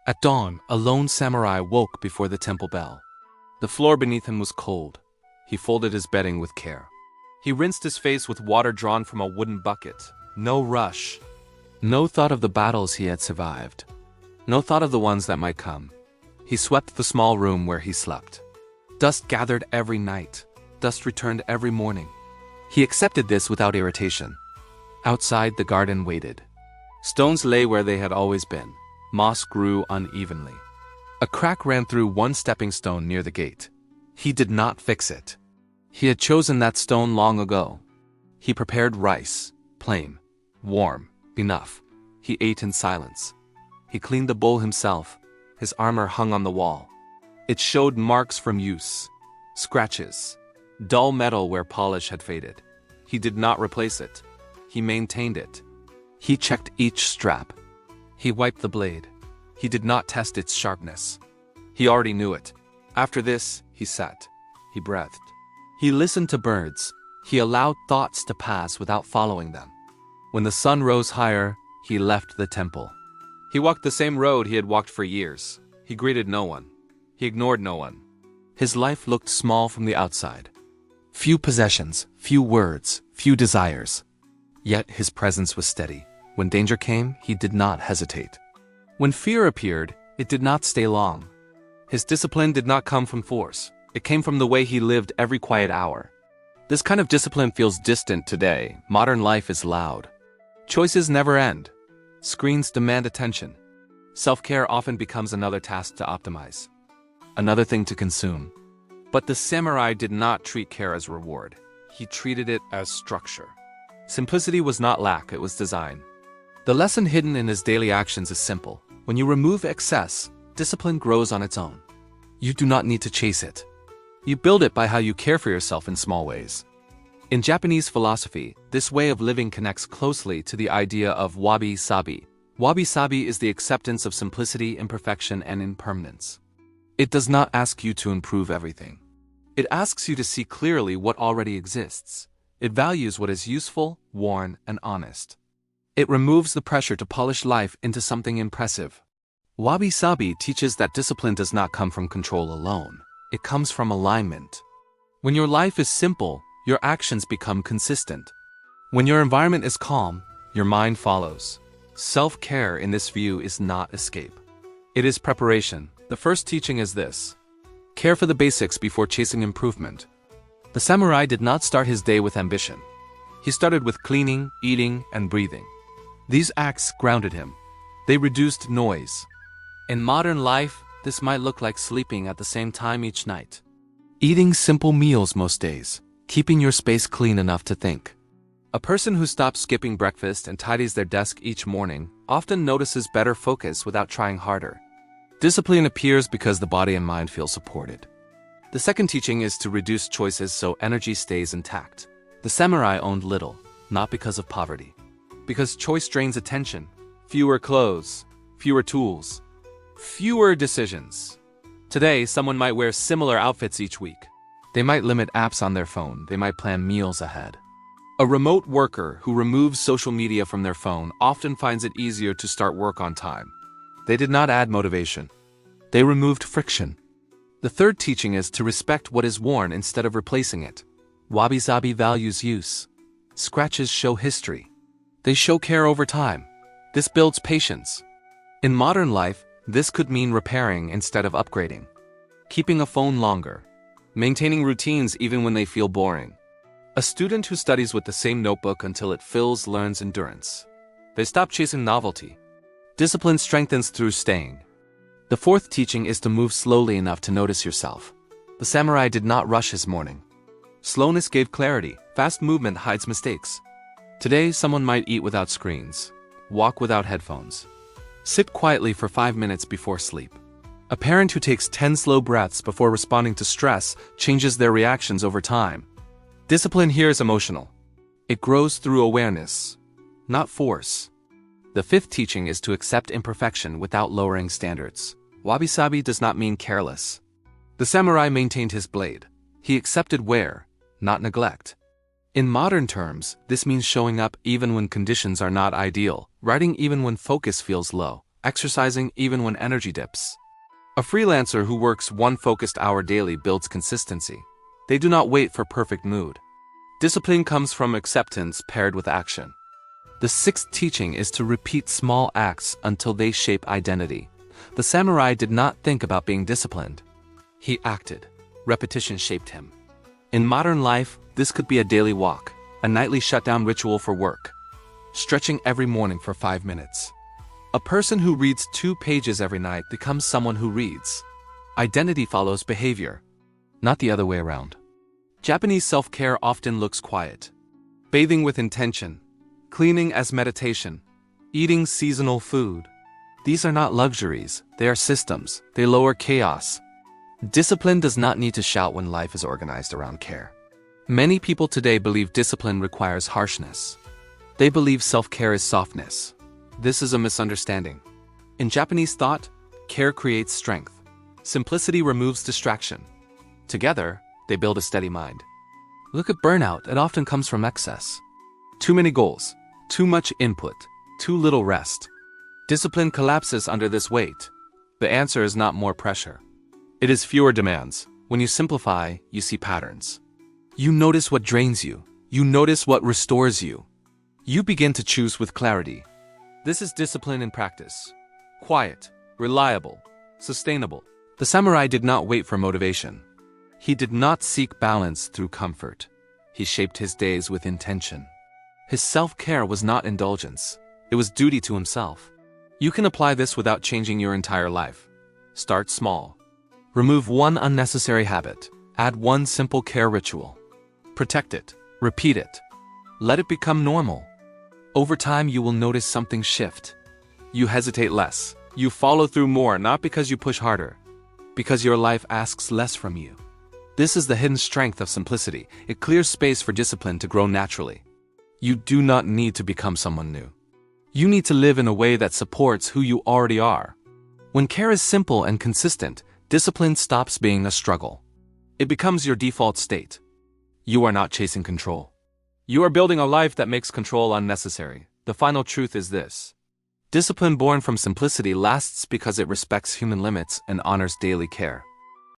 At dawn, a lone samurai woke before the temple bell. The floor beneath him was cold. He folded his bedding with care. He rinsed his face with water drawn from a wooden bucket. No rush. No thought of the battles he had survived. No thought of the ones that might come. He swept the small room where he slept. Dust gathered every night. Dust returned every morning. He accepted this without irritation. Outside, the garden waited. Stones lay where they had always been. Moss grew unevenly. A crack ran through one stepping stone near the gate. He did not fix it. He had chosen that stone long ago. He prepared rice, plain, warm, enough. He ate in silence. He cleaned the bowl himself. His armor hung on the wall. It showed marks from use, scratches, dull metal where polish had faded. He did not replace it. He maintained it. He checked each strap. He wiped the blade. He did not test its sharpness. He already knew it. After this, he sat. He breathed. He listened to birds. He allowed thoughts to pass without following them. When the sun rose higher, he left the temple. He walked the same road he had walked for years. He greeted no one. He ignored no one. His life looked small from the outside. Few possessions, few words, few desires. Yet his presence was steady. When danger came, he did not hesitate. When fear appeared, it did not stay long. His discipline did not come from force. It came from the way he lived every quiet hour. This kind of discipline feels distant today. Modern life is loud. Choices never end. Screens demand attention. Self-care often becomes another task to optimize. Another thing to consume. But the samurai did not treat care as reward. He treated it as structure. Simplicity was not lack, it was design. The lesson hidden in his daily actions is simple. When you remove excess, discipline grows on its own. You do not need to chase it. You build it by how you care for yourself in small ways. In Japanese philosophy, this way of living connects closely to the idea of Wabi Sabi. Wabi Sabi is the acceptance of simplicity, imperfection, and impermanence. It does not ask you to improve everything. It asks you to see clearly what already exists. It values what is useful, worn, and honest. It removes the pressure to polish life into something impressive. Wabi Sabi teaches that discipline does not come from control alone. It comes from alignment. When your life is simple, your actions become consistent. When your environment is calm, your mind follows. Self-care in this view is not escape. It is preparation. The first teaching is this: care for the basics before chasing improvement. The samurai did not start his day with ambition. He started with cleaning, eating, and breathing. These acts grounded him. They reduced noise. In modern life, this might look like sleeping at the same time each night. Eating simple meals most days. Keeping your space clean enough to think. A person who stops skipping breakfast and tidies their desk each morning often notices better focus without trying harder. Discipline appears because the body and mind feel supported. The second teaching is to reduce choices so energy stays intact. The samurai owned little, not because of poverty. Because choice drains attention. Fewer clothes, fewer tools, fewer decisions. Today, someone might wear similar outfits each week. They might limit apps on their phone. They might plan meals ahead. A remote worker who removes social media from their phone often finds it easier to start work on time. They did not add motivation. They removed friction. The third teaching is to respect what is worn instead of replacing it. Wabi Sabi values use. Scratches show history. They show care over time. This builds patience. In modern life, this could mean repairing instead of upgrading. Keeping a phone longer. Maintaining routines even when they feel boring. A student who studies with the same notebook until it fills learns endurance. They stop chasing novelty. Discipline strengthens through staying. The fourth teaching is to move slowly enough to notice yourself. The samurai did not rush his morning. Slowness gave clarity. Fast movement hides mistakes. Today, someone might eat without screens, walk without headphones, sit quietly for 5 minutes before sleep. A parent who takes 10 slow breaths before responding to stress changes their reactions over time. Discipline here is emotional. It grows through awareness, not force. The fifth teaching is to accept imperfection without lowering standards. Wabi Sabi does not mean careless. The samurai maintained his blade. He accepted wear, not neglect. In modern terms, this means showing up even when conditions are not ideal, writing even when focus feels low, exercising even when energy dips. A freelancer who works one focused hour daily builds consistency. They do not wait for perfect mood. Discipline comes from acceptance paired with action. The sixth teaching is to repeat small acts until they shape identity. The samurai did not think about being disciplined. He acted. Repetition shaped him. In modern life, this could be a daily walk, a nightly shutdown ritual for work, stretching every morning for 5 minutes. A person who reads 2 pages every night becomes someone who reads. Identity follows behavior, not the other way around. Japanese self-care often looks quiet. Bathing with intention, cleaning as meditation, eating seasonal food. These are not luxuries, they are systems. They lower chaos. Discipline does not need to shout when life is organized around care. Many people today believe discipline requires harshness. They believe self-care is softness. This is a misunderstanding. In Japanese thought, care creates strength. Simplicity removes distraction. Together, they build a steady mind. Look at burnout, it often comes from excess. Too many goals, too much input, too little rest. Discipline collapses under this weight. The answer is not more pressure. It is fewer demands. When you simplify, you see patterns. You notice what drains you. You notice what restores you. You begin to choose with clarity. This is discipline in practice. Quiet, reliable, sustainable. The samurai did not wait for motivation. He did not seek balance through comfort. He shaped his days with intention. His self-care was not indulgence. It was duty to himself. You can apply this without changing your entire life. Start small. Remove one unnecessary habit. Add one simple care ritual. Protect it. Repeat it. Let it become normal. Over time, you will notice something shift. You hesitate less. You follow through more, not because you push harder, because your life asks less from you. This is the hidden strength of simplicity. It clears space for discipline to grow naturally. You do not need to become someone new. You need to live in a way that supports who you already are. When care is simple and consistent, discipline stops being a struggle. It becomes your default state. You are not chasing control. You are building a life that makes control unnecessary. The final truth is this. Discipline born from simplicity lasts because it respects human limits and honors daily care.